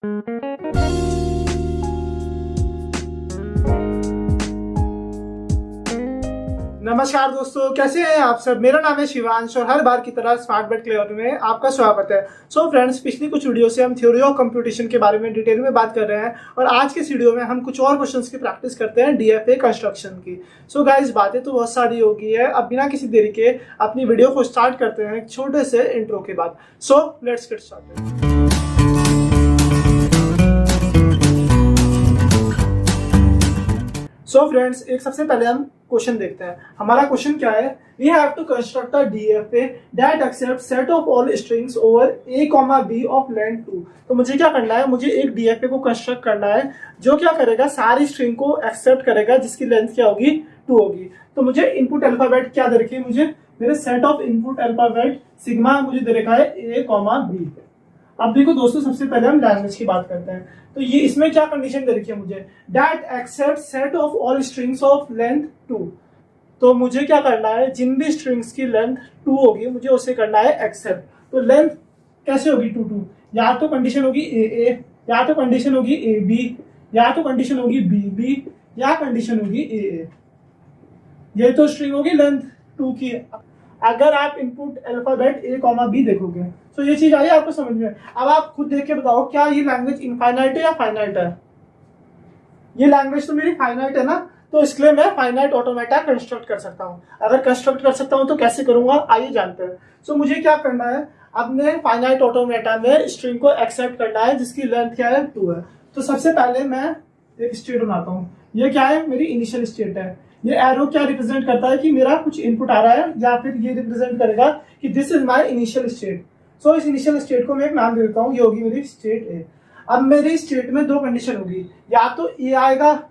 नमस्कार दोस्तों, कैसे हैं आप सब। मेरा नाम है शिवांश और हर बार की तरह स्मार्ट बेट क्लियर में आपका स्वागत है। सो फ्रेंड्स, पिछली कुछ वीडियो से हम थ्योरी ऑफ कंप्यूटेशन के बारे में डिटेल में बात कर रहे हैं और आज के इस वीडियो में हम कुछ और क्वेश्चंस की प्रैक्टिस करते हैं डीएफए कंस्ट्रक्शन की। सो गाइस, बातें तो बहुत सारी हो गई है, अब बिना किसी देरी के अपनी वीडियो को स्टार्ट करते हैं एक छोटे से इंट्रो के बाद। So let's get started. So friends, एक सबसे पहले हम क्वेश्चन देखते हैं। हमारा क्वेश्चन क्या है, we have to construct a DFA that accept set of all strings over a, b of length 2। तो मुझे क्या करना है, मुझे एक डीएफए को कंस्ट्रक्ट करना है जो क्या करेगा, सारी स्ट्रिंग को एक्सेप्ट करेगा जिसकी लेंथ क्या होगी, 2 होगी। तो मुझे इनपुट अल्फाबेट क्या दे रखी है, मुझे मेरे set of input alphabet sigma मुझे दे रखा है a, b। अब देखो दोस्तों, सबसे पहले हम लैंग्वेज की बात करते हैं। तो ये इसमें क्या कंडीशन दे रखी है मुझे, that accept set of all strings of length 2। तो मुझे क्या करना है, जिन भी स्ट्रिंग्स की लेंथ 2 होगी मुझे उसे करना है एक्सेप्ट। तो लेंथ कैसे होगी 2 2, या तो कंडीशन होगी ए, या तो कंडीशन होगी ए बी, या तो कंडीशन होगी बी बी, या कंडीशन होगी ए। ये तो स्ट्रिंग होगी लेंथ 2 की। अगर आप इनपुट अल्फाबेट a, b देखोगे तो ये चीज आई आपको समझ में। अब आप खुद देख के बताओ, क्या ये लैंग्वेज इनफाइनाइट है या फाइनाइट है। ये लैंग्वेज तो मेरी फाइनाइट है ना, तो इसलिए मैं फाइनाइट ऑटोमेटा कंस्ट्रक्ट कर सकता हूँ। अगर कंस्ट्रक्ट कर सकता हूँ तो कैसे करूंगा, आइए जानते हैं। सो मुझे क्या करना है, अपने फाइनाइट ऑटोमेटा में स्ट्रिंग को एक्सेप्ट करना है जिसकी लेंथ क्या है, 2 है। तो सबसे पहले मैं एक स्टेट बनाता हूँ। ये क्या है, मेरी इनिशियल स्टेट है। ये एरो क्या रिप्रेजेंट करता है कि मेरा कुछ इनपुट आ रहा है, या फिर ये रिप्रेजेंट करेगा कि this is my initial state. So इस इनिशियल स्टेट को मैं एक नाम दे देता हूँ, ये होगी मेरी स्टेट ए। अब मेरी स्टेट में 2 कंडीशन होगी, या तो ए आएगा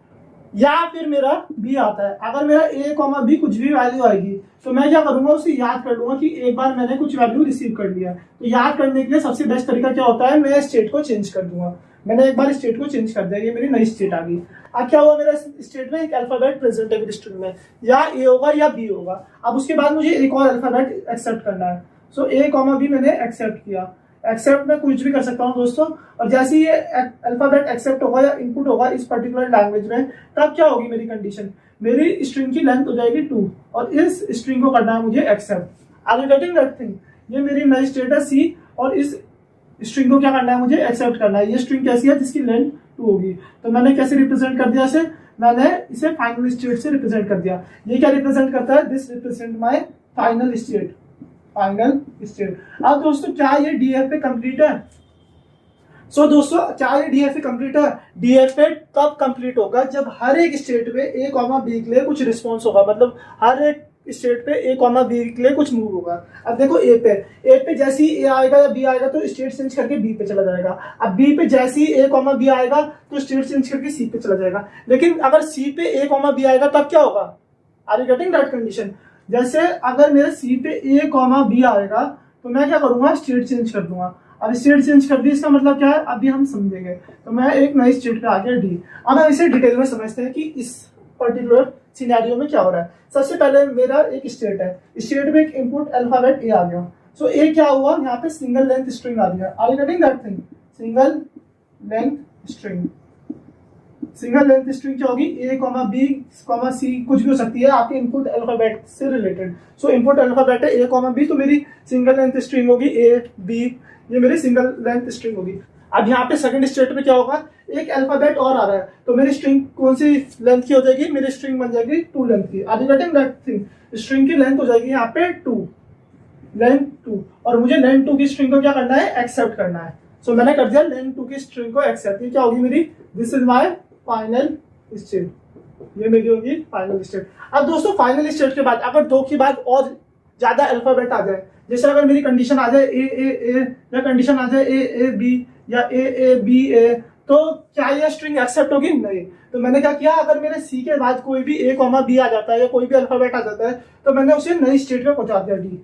या फिर मेरा बी आता है। अगर मेरा ए, बी कुछ भी वैल्यू आएगी तो मैं क्या करूंगा, उसे याद कर लूंगा कि एक बार मैंने कुछ वैल्यू रिसीव कर लिया। तो याद करने के लिए सबसे बेस्ट तरीका क्या होता है, मैं स्टेट को चेंज कर दूंगा। मैंने एक बार स्टेट को चेंज कर दिया, ये मेरी नई स्टेट आ गई। अब क्या हुआ, मेरा स्टेट में एक अल्फाबेट प्रेजेंट है मेरी स्ट्रिंग में, या ए होगा या बी होगा। अब उसके बाद मुझे एक और अल्फाबेट एक्सेप्ट करना है। सो ए, बी मैंने एक्सेप्ट किया। एक्सेप्ट में कुछ भी कर सकता हूँ दोस्तों। और जैसे ये अल्फाबेट एक्सेप्ट होगा या इनपुट होगा इस पर्टिकुलर लैंग्वेज में, तब क्या होगी मेरी कंडीशन, मेरी स्ट्रिंग की लेंथ हो जाएगी 2 और इस स्ट्रिंग को करना है मुझे accept. Are you getting that thing. ये मेरी नई स्टेट है सी और इस स्ट्रिंग को क्या करना है, मुझे एक्सेप्ट करना है। ये स्ट्रिंग कैसी है, जिसकी लेंथ 2 होगी। तो मैंने कैसे रिप्रेजेंट कर दिया इसे, मैंने इसे फाइनल स्टेट से रिप्रेजेंट कर दिया। ये क्या रिप्रेजेंट करता है, this represent my final state, final state. अब दोस्तों, क्या ये डीएफए कंप्लीट है। सो दोस्तों, क्या ये डीएफए कंप्लीट है। डीएफए कब कंप्लीट होगा, जब हर एक स्टेट पे ए, बी के लिए कुछ रिस्पॉन्स होगा। मतलब हर एक स्टेट पे ए, बी के लिए कुछ मूव होगा। अब देखो ए पे जैसे ही ए आएगा या बी आएगा तो स्टेट चेंज करके बी पे चला जाएगा। अब बी पे जैसे ही ए, बी आएगा तो स्टेट चेंज करके सी पे चला जाएगा। लेकिन अगर सी पे ए, बी आएगा तब क्या होगा, are you getting that condition. जैसे अगर मेरे सी पे ए, बी आएगा तो मैं क्या करूंगा, स्टेट चेंज कर दूंगा। अब स्टेट चेंज कर दी, इसका मतलब क्या है, अभी हम समझेंगे। तो मैं एक नई स्टेट पे आ गया डी। अब हम इसे डिटेल में समझते हैं कि इस पर्टिकुलर सिनेरियो में क्या हो रहा है। सबसे पहले मेरा एक स्टेट है, स्टेट में एक इनपुट अल्फाबेट ए आ गया। सो ए क्या हुआ, यहाँ पे सिंगल लेंथ स्ट्रिंग आ गया। Are you getting that thing, single length string. Single length string क्या होगी, ए, बी, सी कुछ भी हो सकती है आपके इनपुट अल्फाबेट से रिलेटेड। सो इनपुट अल्फाबेट है ए, बी, तो मेरी सिंगल लेंथ स्ट्रिंग होगी ए बी, ये मेरी सिंगल लेंथ स्ट्रिंग होगी। अब यहाँ पे सेकंड स्टेट में क्या होगा, एक अल्फाबेट और आ रहा है, तो मेरी स्ट्रिंग कौन सी लेंथ की हो जाएगी, मेरी स्ट्रिंग बन जाएगी 2 लेंथ की। Are you getting that thing. String की लेंथ हो जाएगी यहाँ पे 2, लेंथ 2, और मुझे लेंथ 2 की स्ट्रिंग को क्या करना है, एक्सेप्ट करना है। सो मैंने कर दिया लेंथ 2 की स्ट्रिंग को एक्सेप्ट। ये क्या होगी मेरी, this is my final state, ये मेरी होगी फाइनल स्टेट। अब दोस्तों, फाइनल स्टेट के बाद अगर 2 के बाद और ज्यादा अल्फाबेट आ जाए, जैसे अगर मेरी कंडीशन आ जाए ए, या कंडीशन आ जाए ए बी, या ए बी ए, तो क्या यह स्ट्रिंग एक्सेप्ट होगी, नहीं। तो मैंने क्या किया, अगर मेरे सी के बाद कोई भी ए, बी आ जाता है या कोई भी अल्फाबेट आ जाता है तो मैंने उसे नई स्टेट में पहुंचा दिया डी।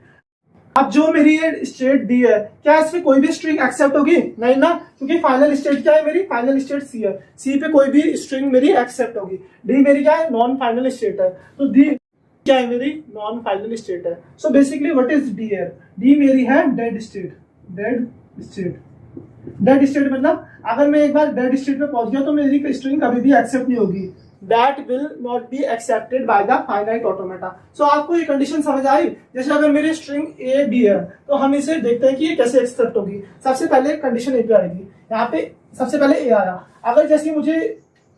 अब जो मेरी ये स्टेट डी है, क्या इसमें कोई भी स्ट्रिंग एक्सेप्ट होगी, नहीं ना, क्योंकि फाइनल स्टेट क्या है, मेरी फाइनल स्टेट सी है। सी पे कोई भी स्ट्रिंग मेरी एक्सेप्ट होगी। डी मेरी क्या है, नॉन फाइनल स्टेट है, तो डी क्या है, मेरी नॉन फाइनल स्टेट है। So basically what is D है, डी मेरी है dead state, dead state. Dead state मतलब अगर मैं एक बार डेड स्टेट में पहुंच गया तो मेरी स्ट्रिंग कभी भी एक्सेप्ट नहीं होगी, that will not be accepted by the finite automata. So आपको ये कंडीशन समझ आई? जैसे अगर मेरी स्ट्रिंग ए बी है तो हम इसे देखते हैं कि ये कैसे एक्सेप्ट होगी। सबसे पहले कंडीशन ए पे आएगी, यहाँ पे सबसे पहले ए आया, अगर जैसे मुझे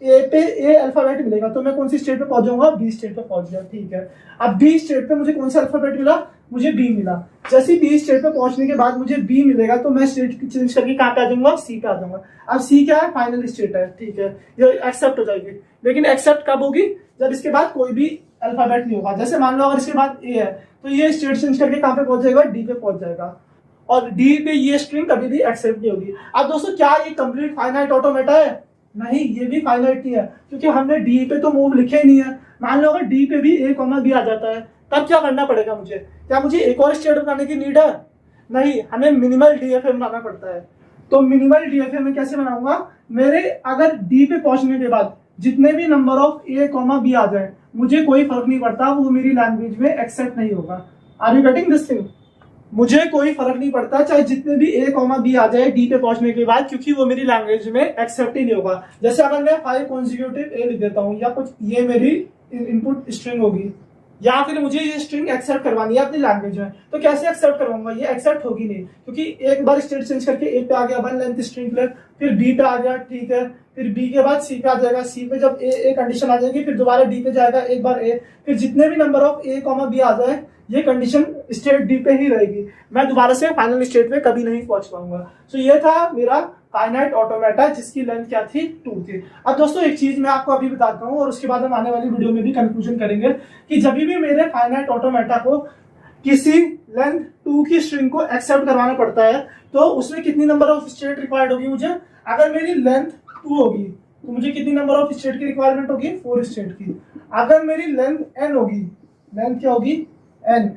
ए पे ए अल्फाबेट मिलेगा तो मैं कौन सी स्टेट पे पहुंच जाऊंगा? बी स्टेट पे पहुंच गया, ठीक है। अब बी स्टेट पे मुझे कौन सा अल्फाबेट मिला? मुझे बी मिला। जैसे बी स्टेट पे पहुंचने के बाद मुझे बी मिलेगा तो मैं स्टेट चेंज करके कहाँ पे आ जाऊंगा? सी पे आ जाऊंगा। अब सी क्या है? फाइनल स्टेट है, ठीक है, ये एक्सेप्ट हो जाएगी। लेकिन एक्सेप्ट कब होगी? जब इसके बाद कोई भी अल्फाबेट नहीं होगा। जैसे मान लो अगर इसके बाद ए है तो ये स्टेट चेंज करके कहाँ पे पहुंच जाएगा? डी पे पहुंच जाएगा, और डी पे ये स्ट्रिंग कभी भी एक्सेप्ट नहीं होगी। अब दोस्तों क्या ये कंप्लीट फाइनाइट ऑटोमेटा है? नहीं, ये भी फाइनाइट नहीं है, क्योंकि हमने डी पे तो मूव लिखे ही नहीं है। मान लो अगर डी पे भी ए कॉमा बी आ जाता है तब क्या करना पड़ेगा मुझे? क्या मुझे एक और स्टेट बनाने की नीड है? नहीं, हमें मिनिमल डीएफए बनाना पड़ता है। तो मिनिमल डीएफए में कैसे बनाऊंगा? मेरे अगर डी पे पहुंचने के बाद जितने भी number of A comma B आ जाए मुझे कोई फर्क नहीं पड़ता, वो मेरी लैंग्वेज में एक्सेप्ट नहीं होगा। Are you getting this thing? मुझे कोई फर्क नहीं पड़ता चाहे जितने भी ए कॉमा बी आ जाए डी पे पहुंचने के बाद, क्योंकि वो मेरी लैंग्वेज में एक्सेप्ट ही नहीं होगा। जैसे अगर मैं 5 कॉन्जिक्यूटिव ए लिख देता हूँ या कुछ, ये मेरी इनपुट स्ट्रिंग होगी, या फिर मुझे ये स्ट्रिंग एक्सेप्ट करवानी है अपनी लैंग्वेज में, तो कैसे एक्सेप्ट करवाऊंगा? ये एक्सेप्ट होगी नहीं, क्योंकि एक बार स्टेट चेंज करके ए पे आ गया 1 लेंथ स्ट्रिंग पे, फिर बी पे आ गया, ठीक है, फिर बी के बाद सी पे आ जाएगा, सी पे जब ए कंडीशन आ जाएगी फिर दोबारा डी पे जाएगा, एक बार ए, फिर जितने भी number of A comma B आ जाए ये कंडीशन स्टेट डी पे ही रहेगी, मैं दोबारा से फाइनल स्टेट पे कभी नहीं पहुंच पाऊंगा। सो ये था मेरा फाइनाइट ऑटोमेटा जिसकी लेंथ क्या थी? 2 थी। अब दोस्तों एक चीज मैं आपको अभी बताता हूँ और उसके बाद हम आने वाली वीडियो में भी कंक्लूजन करेंगे कि जब भी मेरे फाइनाइट ऑटोमेटा को किसी लेंथ 2 की स्ट्रिंग को एक्सेप्ट करवाना पड़ता है तो उसमें कितनी नंबर ऑफ स्टेट रिक्वायर्ड होगी मुझे? अगर मेरी लेंथ 2 होगी तो मुझे कितनी नंबर ऑफ स्टेट की रिक्वायरमेंट होगी? 4 स्टेट की। अगर मेरी लेंथ n होगी, लेंथ क्या होगी? n,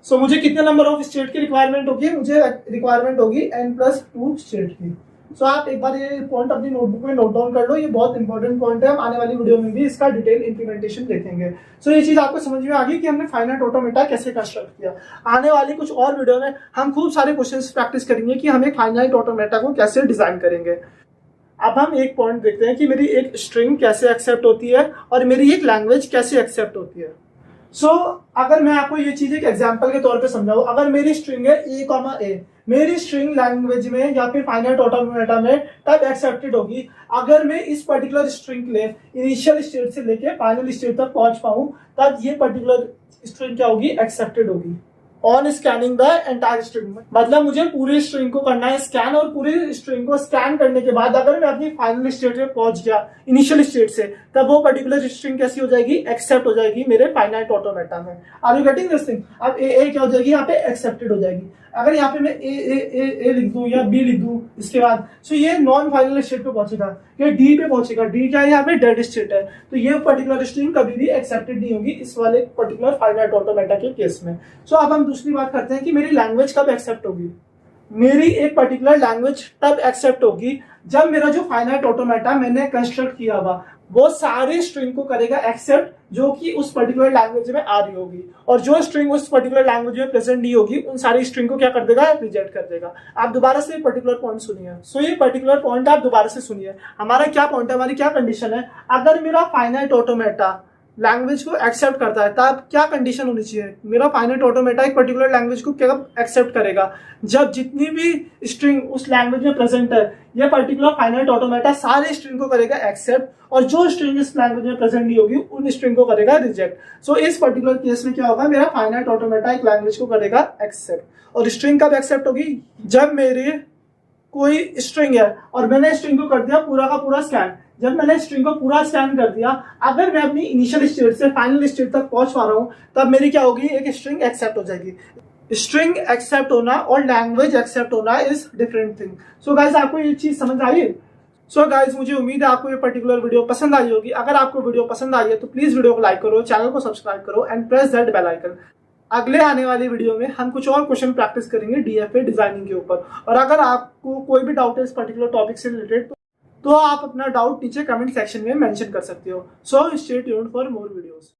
सो मुझे कितने नंबर ऑफ स्टेट की रिक्वायरमेंट होगी? मुझे रिक्वायरमेंट होगी n+2 स्टेट की। सो आप एक बार ये पॉइंट अपनी नोटबुक में नोट डाउन कर लो, ये बहुत इंपॉर्टेंट पॉइंट है, हम आने वाली वीडियो में भी इसका डिटेल इंप्लीमेंटेशन देखेंगे। सो ये चीज आपको समझ में आ गई कि हमने फाइनाइट ऑटोमेटा कैसे कंस्ट्रक्ट किया। आने वाली कुछ और वीडियो में हम खूब सारे क्वेश्चंस प्रैक्टिस करेंगे कि हमें फाइनाइट ऑटोमेटा को कैसे डिजाइन करेंगे। अब हम एक पॉइंट देखते हैं कि मेरी एक स्ट्रिंग कैसे एक्सेप्ट होती है और मेरी एक लैंग्वेज कैसे एक्सेप्ट होती है। सो अगर मैं आपको ये चीज एक एग्जांपल के तौर पे समझाऊं, अगर मेरी स्ट्रिंग है ए कॉमा ए, मेरी स्ट्रिंग लैंग्वेज में या फिर फाइनाइट ऑटोमेटा में तब एक्सेप्टेड होगी अगर मैं इस पर्टिकुलर स्ट्रिंग के लिए इनिशियल स्टेट से लेके फाइनल स्टेट तक पहुंच पाऊं, तब ये पर्टिकुलर स्ट्रिंग क्या होगी? एक्सेप्टेड होगी on scanning the entire string. मतलब मुझे पूरी स्ट्रिंग को करना है स्कैन, और पूरी स्ट्रिंग को स्कैन करने के बाद अगर मैं अपनी फाइनल स्टेट में पहुंच गया इनिशियल स्टेट से, तब वो पर्टिकुलर स्ट्रिंग कैसी हो जाएगी? एक्सेप्ट हो जाएगी मेरे फाइनाइट ऑटोमेटा में। Are you getting this thing? अब ए क्या हो जाएगी? यहाँ पे एक्सेप्टेड हो जाएगी। अगर यहाँ पे मैं ए लिख दूं या बी लिख दूं इसके बाद, सो ये नॉन फाइनल स्टेट पे पहुंचेगा, ये डी पे पहुंचेगा। डी क्या है? यहाँ पे डेड स्टेट है, तो ये पर्टिकुलर स्ट्रिंग कभी भी एक्सेप्टेड नहीं होगी इस वाले पर्टिकुलर फाइनाइट ऑटोमेटा के केस में। सो अब हम दूसरी बात करते हैं कि मेरी लैंग्वेज कब एक्सेप्ट होगी। मेरी एक पर्टिकुलर लैंग्वेज तब एक्सेप्ट होगी जब मेरा जो फाइनाइट ऑटोमेटा मैंने कंस्ट्रक्ट किया हुआ वो सारे स्ट्रिंग को करेगा एक्सेप्ट जो कि उस पर्टिकुलर लैंग्वेज में आ रही होगी, और जो स्ट्रिंग उस पर्टिकुलर लैंग्वेज में प्रेजेंट नहीं होगी उन सारी स्ट्रिंग को क्या कर देगा? रिजेक्ट कर देगा। आप दोबारा से पर्टिकुलर पॉइंट सुनिए। सो ये पर्टिकुलर पॉइंट आप दोबारा से सुनिए। हमारा क्या पॉइंट है? हमारी क्या कंडीशन है? अगर मेरा फाइनाइट ऑटोमेटा लैंग्वेज को एक्सेप्ट करता है तब क्या कंडीशन होनी चाहिए? मेरा फाइनाइट ऑटोमेटा एक पर्टिकुलर लैंग्वेज को क्या एक्सेप्ट करेगा? जब जितनी भी स्ट्रिंग उस लैंग्वेज में प्रेजेंट है ये पर्टिकुलर फाइनाइट ऑटोमेटा सारे स्ट्रिंग को करेगा एक्सेप्ट, और जो स्ट्रिंग इस लैंग्वेज में प्रेजेंट नहीं होगी उन स्ट्रिंग को करेगा रिजेक्ट। सो इस पर्टिकुलर केस में क्या होगा? मेरा फाइनाइट ऑटोमेटा एक लैंग्वेज को करेगा एक्सेप्ट। और स्ट्रिंग कब एक्सेप्ट होगी? जब मेरी कोई स्ट्रिंग है और मैंने स्ट्रिंग को कर दिया पूरा का पूरा स्कैन। जब मैंने स्ट्रिंग को पूरा स्कैन कर दिया, अगर मैं अपनी इनिशियल स्टेट से फाइनल स्टेट तक पहुंच पा रहा हूं, तब मेरी क्या होगी? एक स्ट्रिंग एक्सेप्ट हो जाएगी। स्ट्रिंग एक्सेप्ट होना और लैंग्वेज एक्सेप्ट होना is different thing. So guys आपको ये चीज समझ आई है? सो गाइस मुझे उम्मीद है आपको ये पर्टिकुलर वीडियो पसंद आई होगी। अगर आपको वीडियो पसंद आई है तो प्लीज वीडियो को लाइक करो, चैनल को सब्सक्राइब करो and press that bell icon. अगले आने वाली वीडियो में हम कुछ और क्वेश्चन प्रैक्टिस करेंगे डीएफए डिजाइनिंग के ऊपर। और अगर आपको कोई भी डाउट है इस पर्टिकुलर टॉपिक से रिलेटेड तो आप अपना डाउट नीचे कमेंट सेक्शन में मेंशन कर सकते हो। So stay tuned for more videos.